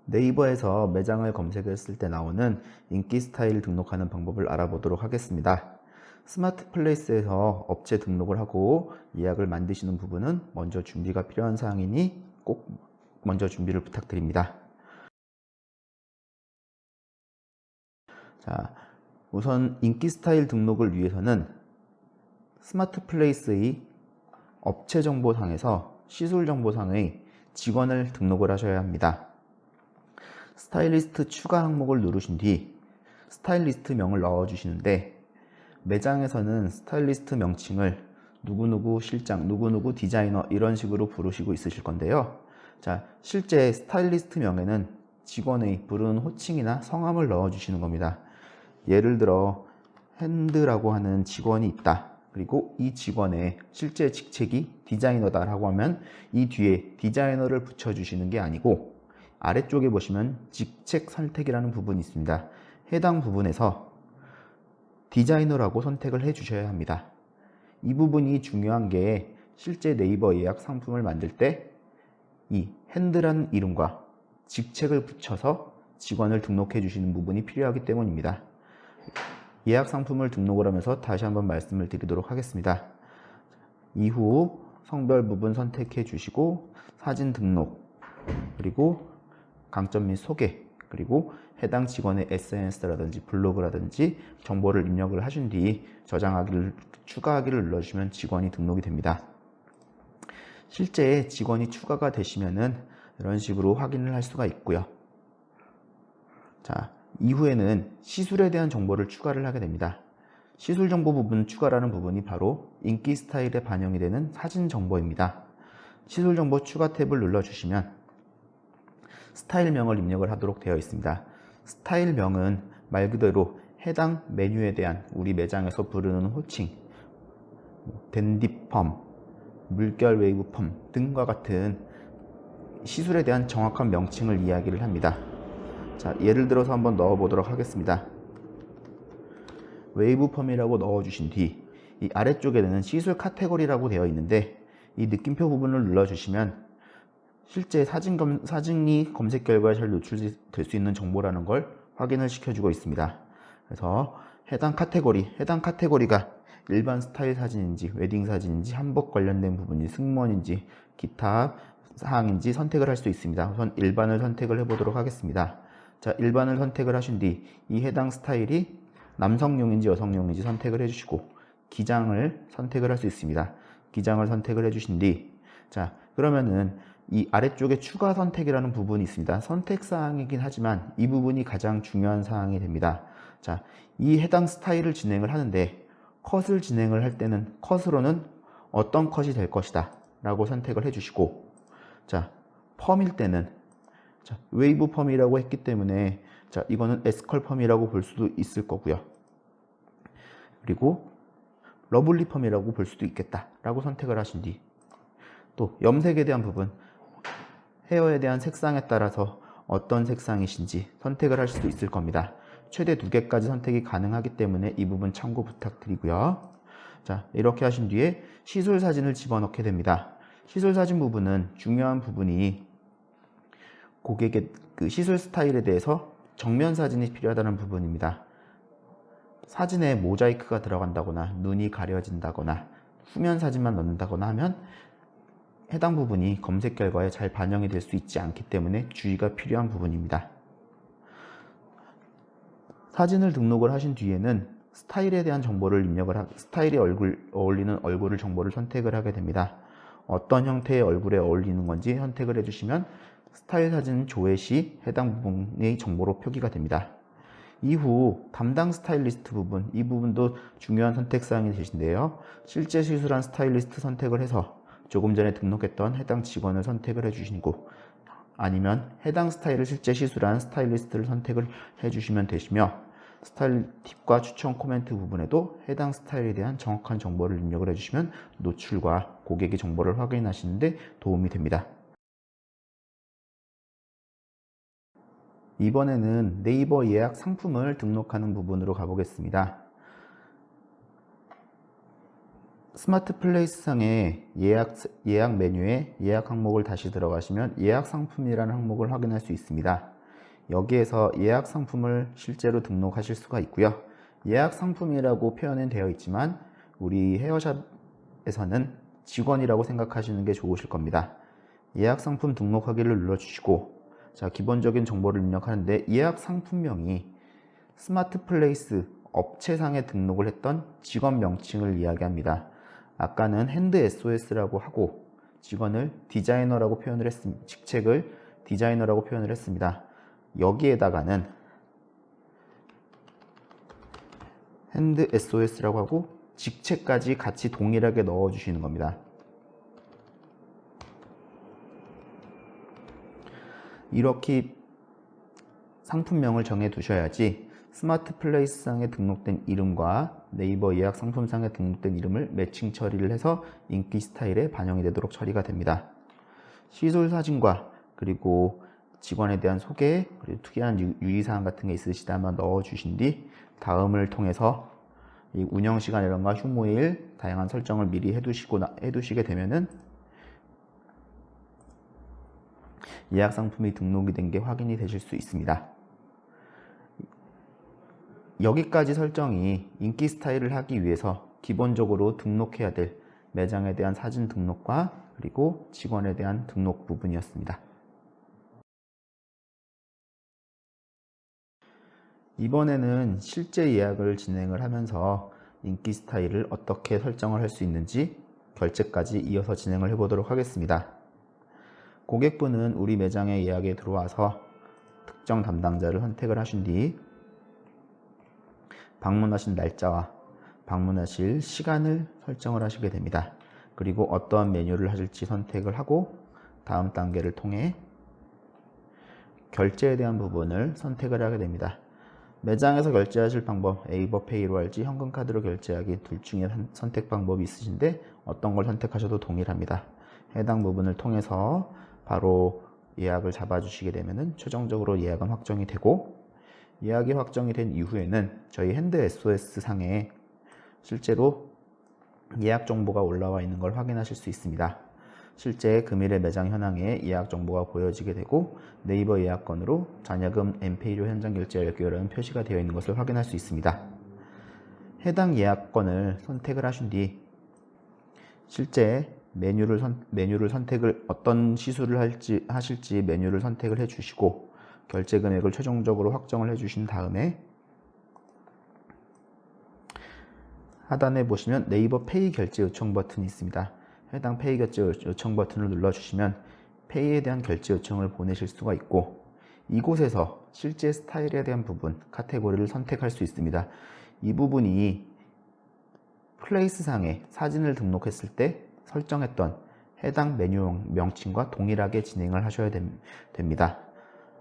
네이버에서 매장을 검색했을 때 나오는 인기 스타일 등록하는 방법을 알아보도록 하겠습니다. 스마트 플레이스에서 업체 등록을 하고 예약을 만드시는 부분은 먼저 준비가 필요한 사항이니 꼭 먼저 준비를 부탁드립니다. 자, 우선 인기 스타일 등록을 위해서는 스마트 플레이스의 업체 정보상에서 시술 정보상의 직원을 등록을 하셔야 합니다. 스타일리스트 추가 항목을 누르신 뒤 스타일리스트 명을 넣어주시는데, 매장에서는 스타일리스트 명칭을 누구누구 실장, 누구누구 디자이너 이런 식으로 부르시고 있으실 건데요. 자, 실제 스타일리스트 명에는 직원의 부르는 호칭이나 성함을 넣어주시는 겁니다. 예를 들어 핸드라고 하는 직원이 있다. 그리고 이 직원의 실제 직책이 디자이너다 라고 하면 이 뒤에 디자이너를 붙여주시는 게 아니고, 아래쪽에 보시면 직책 선택이라는 부분이 있습니다. 해당 부분에서 디자이너라고 선택을 해 주셔야 합니다. 이 부분이 중요한 게, 실제 네이버 예약 상품을 만들 때 이 핸드라는 이름과 직책을 붙여서 직원을 등록해 주시는 부분이 필요하기 때문입니다. 예약 상품을 등록을 하면서 다시 한번 말씀을 드리도록 하겠습니다. 이후 성별 부분 선택해 주시고 사진 등록, 그리고 강점 및 소개, 그리고 해당 직원의 SNS라든지 블로그라든지 정보를 입력을 하신 뒤 저장하기를, 추가하기를 눌러주시면 직원이 등록이 됩니다. 실제 직원이 추가가 되시면은 이런 식으로 확인을 할 수가 있고요. 자, 이후에는 시술에 대한 정보를 추가를 하게 됩니다. 시술 정보 부분 추가라는 부분이 바로 인기 스타일에 반영이 되는 사진 정보입니다. 시술 정보 추가 탭을 눌러주시면 스타일명을 입력을 하도록 되어 있습니다. 스타일명은 말 그대로 해당 메뉴에 대한 우리 매장에서 부르는 호칭, 댄디펌, 물결 웨이브 펌 등과 같은 시술에 대한 정확한 명칭을 이야기를 합니다. 자, 예를 들어서 한번 넣어 보도록 하겠습니다. 웨이브 펌이라고 넣어 주신 뒤 이 아래쪽에는 시술 카테고리라고 되어 있는데, 이 느낌표 부분을 눌러 주시면 실제 사진이 검색 결과에 잘 노출될 수 있는 정보라는 걸 확인을 시켜주고 있습니다. 그래서 해당 카테고리가 일반 스타일 사진인지, 웨딩 사진인지, 한복 관련된 부분인지, 승무원인지, 기타 사항인지 선택을 할 수 있습니다. 우선 일반을 선택을 해보도록 하겠습니다. 자, 일반을 선택을 하신 뒤 이 해당 스타일이 남성용인지 여성용인지 선택을 해주시고, 기장을 선택을 할 수 있습니다. 기장을 선택을 해주신 뒤, 자, 그러면은 이 아래쪽에 추가 선택이라는 부분이 있습니다. 선택 사항이긴 하지만 이 부분이 가장 중요한 사항이 됩니다. 자, 이 해당 스타일을 진행을 하는데, 컷을 진행을 할 때는 컷으로는 어떤 컷이 될 것이다 라고 선택을 해주시고, 자, 펌일 때는 자, 웨이브 펌이라고 했기 때문에 자, 이거는 에스컬 펌이라고 볼 수도 있을 거고요. 그리고 러블리 펌이라고 볼 수도 있겠다 라고 선택을 하신 뒤, 또 염색에 대한 부분, 헤어에 대한 색상에 따라서 어떤 색상이신지 선택을 할 수도 있을 겁니다. 최대 2개까지 선택이 가능하기 때문에 이 부분 참고 부탁드리고요. 자, 이렇게 하신 뒤에 시술 사진을 집어넣게 됩니다. 시술 사진 부분은 중요한 부분이 고객의 그 시술 스타일에 대해서 정면 사진이 필요하다는 부분입니다. 사진에 모자이크가 들어간다거나 눈이 가려진다거나 후면 사진만 넣는다거나 하면 해당 부분이 검색 결과에 잘 반영이 될 수 있지 않기 때문에 주의가 필요한 부분입니다. 사진을 등록을 하신 뒤에는 스타일에 대한 정보를 입력을 스타일에 어울리는 얼굴을 정보를 선택을 하게 됩니다. 어떤 형태의 얼굴에 어울리는 건지 선택을 해주시면 스타일 사진 조회 시 해당 부분의 정보로 표기가 됩니다. 이후 담당 스타일리스트 부분, 이 부분도 중요한 선택사항이 되신데요. 실제 시술한 스타일리스트 선택을 해서 조금 전에 등록했던 해당 직원을 선택을 해주시고, 아니면 해당 스타일을 실제 시술한 스타일리스트를 선택을 해주시면 되시며, 스타일 팁과 추천 코멘트 부분에도 해당 스타일에 대한 정확한 정보를 입력을 해주시면 노출과 고객의 정보를 확인하시는 데 도움이 됩니다. 이번에는 네이버 예약 상품을 등록하는 부분으로 가보겠습니다. 스마트 플레이스 상의 예약 메뉴에 예약 항목을 다시 들어가시면 예약 상품이라는 항목을 확인할 수 있습니다. 여기에서 예약 상품을 실제로 등록하실 수가 있고요. 예약 상품이라고 표현은 되어 있지만 우리 헤어샵에서는 직원이라고 생각하시는 게 좋으실 겁니다. 예약 상품 등록하기를 눌러주시고, 자, 기본적인 정보를 입력하는데 예약 상품명이 스마트 플레이스 업체상에 등록을 했던 직원 명칭을 이야기합니다. 아까는 핸드 SOS라고 하고 직원을 디자이너라고 표현을 했습니다. 직책을 디자이너라고 표현을 했습니다. 여기에다가는 핸드 SOS라고 하고 직책까지 같이 동일하게 넣어 주시는 겁니다. 이렇게 상품명을 정해 두셔야지 스마트 플레이스상에 등록된 이름과 네이버 예약 상품상에 등록된 이름을 매칭 처리를 해서 인기 스타일에 반영이 되도록 처리가 됩니다. 시술 사진과 그리고 직원에 대한 소개, 그리고 특이한 유의사항 같은 게 있으시다면 넣어 주신 뒤 다음을 통해서 이 운영 시간이란가 휴무일 다양한 설정을 미리 해두시게 되면은 예약 상품이 등록이 된 게 확인이 되실 수 있습니다. 여기까지 설정이 인기 스타일을 하기 위해서 기본적으로 등록해야 될 매장에 대한 사진 등록과 그리고 직원에 대한 등록 부분이었습니다. 이번에는 실제 예약을 진행을 하면서 인기 스타일을 어떻게 설정을 할 수 있는지 결제까지 이어서 진행을 해보도록 하겠습니다. 고객분은 우리 매장에 예약에 들어와서 특정 담당자를 선택을 하신 뒤 방문하신 날짜와 방문하실 시간을 설정을 하시게 됩니다. 그리고 어떠한 메뉴를 하실지 선택을 하고 다음 단계를 통해 결제에 대한 부분을 선택을 하게 됩니다. 매장에서 결제하실 방법, 네이버페이로 할지 현금카드로 결제하기 둘 중에 선택 방법이 있으신데 어떤 걸 선택하셔도 동일합니다. 해당 부분을 통해서 바로 예약을 잡아주시게 되면 최종적으로 예약은 확정이 되고, 예약이 확정이 된 이후에는 저희 핸드 SOS 상에 실제로 예약 정보가 올라와 있는 걸 확인하실 수 있습니다. 실제 금일의 매장 현황에 예약 정보가 보여지게 되고 네이버 예약건으로 잔여금 엠페이로 현장 결제 완료라는 표시가 되어 있는 것을 확인할 수 있습니다. 해당 예약건을 선택을 하신 뒤 실제 메뉴를 선택을 어떤 시술을 하실지 메뉴를 선택을 해 주시고 결제 금액을 최종적으로 확정을 해 주신 다음에 하단에 보시면 네이버 페이 결제 요청 버튼이 있습니다. 해당 페이 결제 요청 버튼을 눌러주시면 페이에 대한 결제 요청을 보내실 수가 있고, 이곳에서 실제 스타일에 대한 부분, 카테고리를 선택할 수 있습니다. 이 부분이 플레이스상에 사진을 등록했을 때 설정했던 해당 메뉴 명칭과 동일하게 진행을 하셔야 됩니다.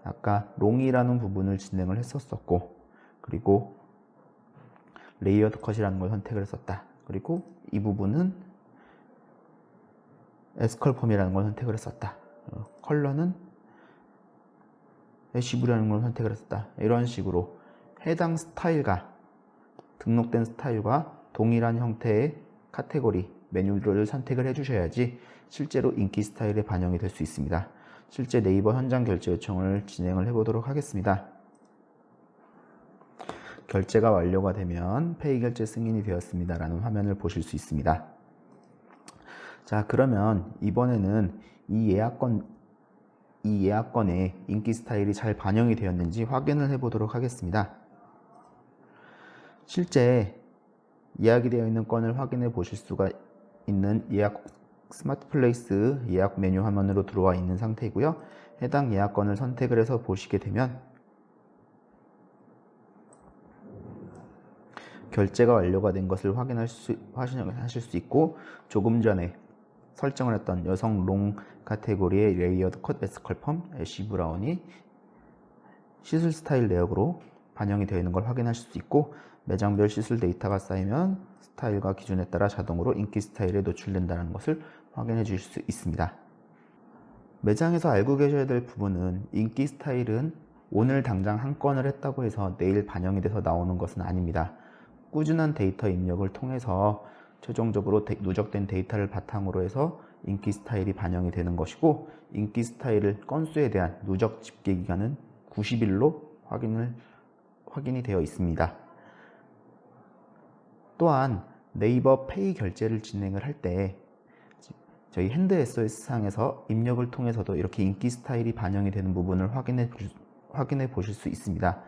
아까 롱이라는 부분을 진행을 했었고, 그리고 레이어드 컷이라는 걸 선택을 했었다. 그리고 이 부분은 에스컬펌이라는 걸 선택을 했었다. 컬러는 애쉬브라는 걸 선택을 했었다. 이런 식으로 해당 스타일과 등록된 스타일과 동일한 형태의 카테고리, 메뉴를 선택을 해주셔야지 실제로 인기 스타일에 반영이 될 수 있습니다. 실제 네이버 현장 결제 요청을 진행을 해보도록 하겠습니다. 결제가 완료가 되면 페이 결제 승인이 되었습니다 라는 화면을 보실 수 있습니다. 자, 그러면 이번에는 이 예약건에 인기 스타일이 잘 반영이 되었는지 확인을 해보도록 하겠습니다. 실제 예약이 되어 있는 건을 확인해 보실 수가 있는 스마트 플레이스 예약 메뉴 화면으로 들어와 있는 상태이고요. 해당 예약건을 선택을 해서 보시게 되면 결제가 완료가 된 것을 하실 수 있고, 조금 전에 설정을 했던 여성 롱 카테고리의 레이어드 컷 에스컬펌 애쉬 브라운이 시술 스타일 내역으로 반영이 되어 있는 걸 확인하실 수 있고, 매장별 시술 데이터가 쌓이면 스타일과 기준에 따라 자동으로 인기 스타일에 노출된다는 것을 확인해 주실 수 있습니다. 매장에서 알고 계셔야 될 부분은 인기 스타일은 오늘 당장 한 건을 했다고 해서 내일 반영이 돼서 나오는 것은 아닙니다. 꾸준한 데이터 입력을 통해서 최종적으로 누적된 데이터를 바탕으로 해서 인기 스타일이 반영이 되는 것이고, 인기 스타일을 건수에 대한 누적 집계 기간은 90일로 확인이 되어 있습니다. 또한 네이버 페이 결제를 진행을 할 때 저희 핸드 SOS 상에서 입력을 통해서도 이렇게 인기 스타일이 반영이 되는 부분을 확인해 보실 수 있습니다.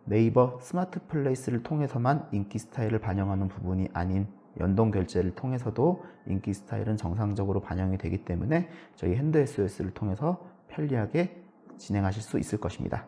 네이버 스마트 플레이스를 통해서만 인기 스타일을 반영하는 부분이 아닌 연동 결제를 통해서도 인기 스타일은 정상적으로 반영이 되기 때문에 저희 핸드 SOS를 통해서 편리하게 진행하실 수 있을 것입니다.